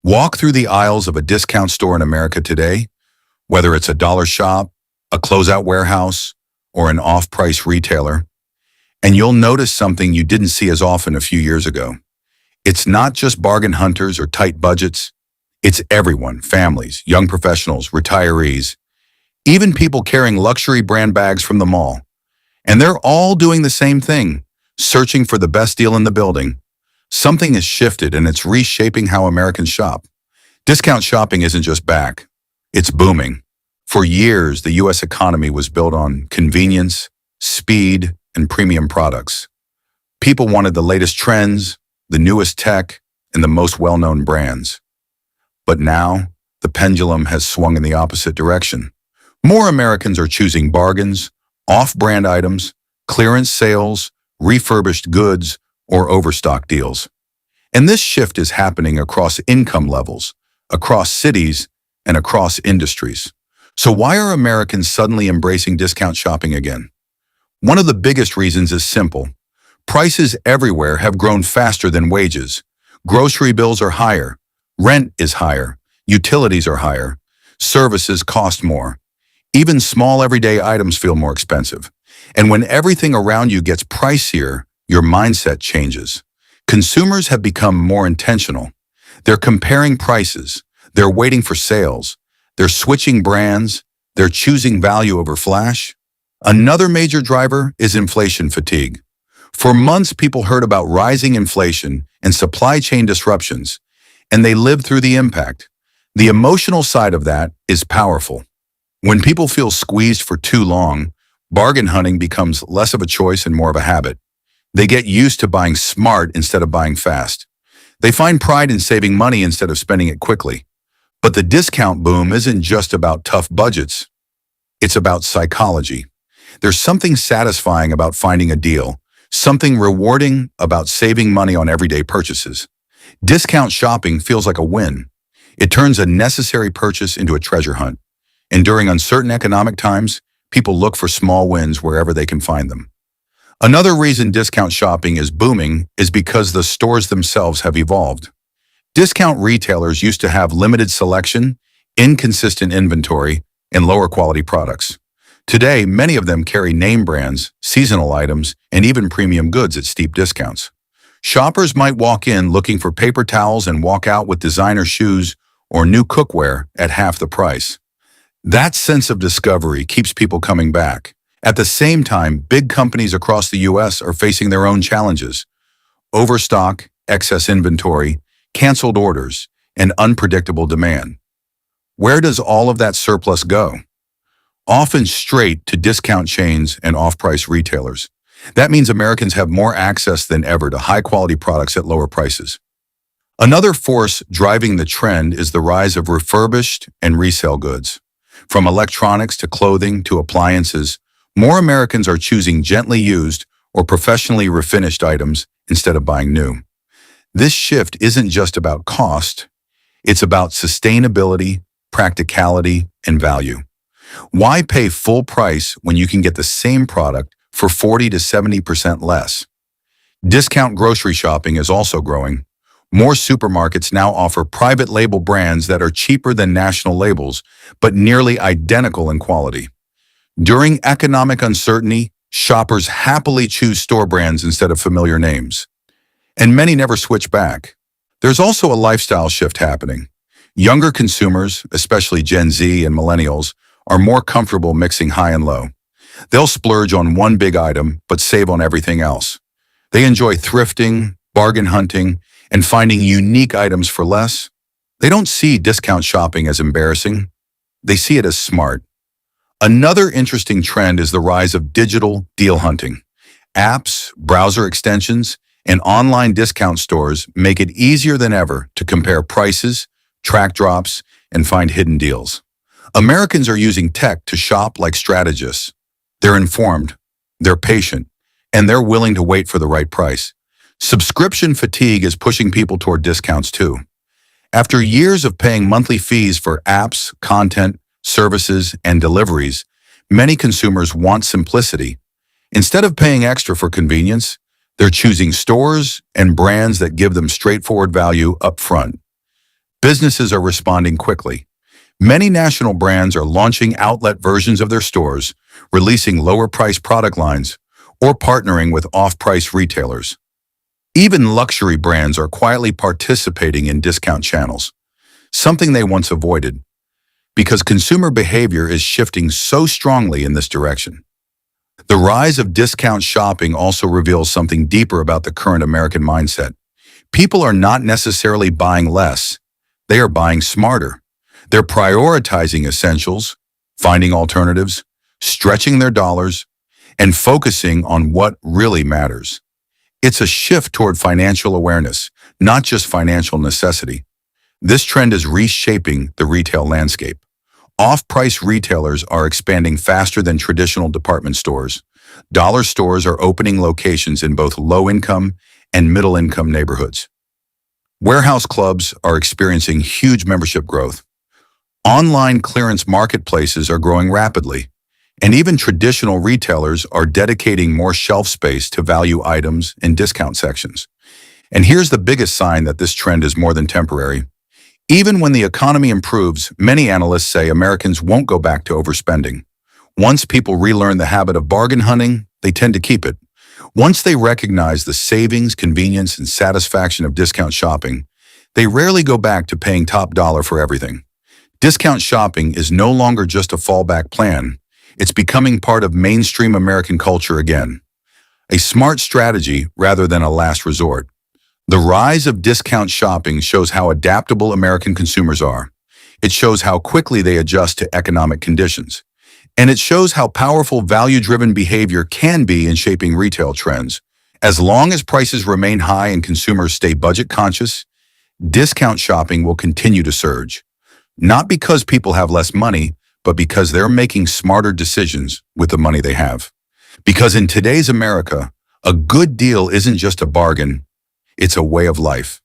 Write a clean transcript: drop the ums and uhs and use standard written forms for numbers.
Walk through the aisles of a discount store in America today, whether it's a dollar shop, a closeout warehouse, or an off-price retailer, and you'll notice something you didn't see as often a few years ago. It's not just bargain hunters or tight budgets. It's everyone, families, young professionals, retirees, even people carrying luxury brand bags from the mall. And they're all doing the same thing, searching for the best deal in the building. Something has shifted and it's reshaping how Americans shop. Discount shopping isn't just back, it's booming. For years, the U.S. economy was built on convenience, speed, and premium products. People wanted the latest trends, the newest tech, and the most well-known brands. But now, the pendulum has swung in the opposite direction. More Americans are choosing bargains, off-brand items, clearance sales, refurbished goods, or overstock deals. And this shift is happening across income levels, across cities, and across industries. So why are Americans suddenly embracing discount shopping again? One of the biggest reasons is simple. Prices everywhere have grown faster than wages. Grocery bills are higher, rent is higher, utilities are higher, services cost more. Even small everyday items feel more expensive. And when everything around you gets pricier, your mindset changes. Consumers have become more intentional. They're comparing prices, they're waiting for sales, they're switching brands, they're choosing value over flash. Another major driver is inflation fatigue. For months, people heard about rising inflation and supply chain disruptions, and they lived through the impact. The emotional side of that is powerful. When people feel squeezed for too long, bargain hunting becomes less of a choice and more of a habit. They get used to buying smart instead of buying fast. They find pride in saving money instead of spending it quickly. But the discount boom isn't just about tough budgets. It's about psychology. There's something satisfying about finding a deal, something rewarding about saving money on everyday purchases. Discount shopping feels like a win. It turns a necessary purchase into a treasure hunt. And during uncertain economic times, people look for small wins wherever they can find them. Another reason discount shopping is booming is because the stores themselves have evolved. Discount retailers used to have limited selection, inconsistent inventory, and lower quality products. Today, many of them carry name brands, seasonal items, and even premium goods at steep discounts. Shoppers might walk in looking for paper towels and walk out with designer shoes or new cookware at half the price. That sense of discovery keeps people coming back. At the same time, big companies across the U.S. are facing their own challenges. Overstock, excess inventory, canceled orders, and unpredictable demand. Where does all of that surplus go? Often straight to discount chains and off-price retailers. That means Americans have more access than ever to high-quality products at lower prices. Another force driving the trend is the rise of refurbished and resale goods. From electronics to clothing to appliances, more Americans are choosing gently used or professionally refinished items instead of buying new. This shift isn't just about cost, it's about sustainability, practicality, and value. Why pay full price when you can get the same product for 40 to 70% less? Discount grocery shopping is also growing. More supermarkets now offer private label brands that are cheaper than national labels, but nearly identical in quality. During economic uncertainty, shoppers happily choose store brands instead of familiar names. And many never switch back. There's also a lifestyle shift happening. Younger consumers, especially Gen Z and millennials, are more comfortable mixing high and low. They'll splurge on one big item, but save on everything else. They enjoy thrifting, bargain hunting, and finding unique items for less. They don't see discount shopping as embarrassing. They see it as smart. Another interesting trend is the rise of digital deal hunting. Apps, browser extensions, and online discount stores make it easier than ever to compare prices, track drops, and find hidden deals. Americans are using tech to shop like strategists. They're informed, they're patient, and they're willing to wait for the right price. Subscription fatigue is pushing people toward discounts too. After years of paying monthly fees for apps, content, services, and deliveries, many consumers want simplicity. Instead of paying extra for convenience, they're choosing stores and brands that give them straightforward value up front. Businesses are responding quickly. Many national brands are launching outlet versions of their stores, releasing lower-priced product lines, or partnering with off-price retailers. Even luxury brands are quietly participating in discount channels, something they once avoided, because consumer behavior is shifting so strongly in this direction. The rise of discount shopping also reveals something deeper about the current American mindset. People are not necessarily buying less, they are buying smarter. They're prioritizing essentials, finding alternatives, stretching their dollars, and focusing on what really matters. It's a shift toward financial awareness, not just financial necessity. This trend is reshaping the retail landscape. Off-price retailers are expanding faster than traditional department stores. Dollar stores are opening locations in both low-income and middle-income neighborhoods. Warehouse clubs are experiencing huge membership growth. Online clearance marketplaces are growing rapidly, and even traditional retailers are dedicating more shelf space to value items in discount sections. And here's the biggest sign that this trend is more than temporary. Even when the economy improves, many analysts say Americans won't go back to overspending. Once people relearn the habit of bargain hunting, they tend to keep it. Once they recognize the savings, convenience, and satisfaction of discount shopping, they rarely go back to paying top dollar for everything. Discount shopping is no longer just a fallback plan. It's becoming part of mainstream American culture again. A smart strategy rather than a last resort. The rise of discount shopping shows how adaptable American consumers are. It shows how quickly they adjust to economic conditions. And it shows how powerful value-driven behavior can be in shaping retail trends. As long as prices remain high and consumers stay budget-conscious, discount shopping will continue to surge. Not because people have less money, but because they're making smarter decisions with the money they have. Because in today's America, a good deal isn't just a bargain, it's a way of life.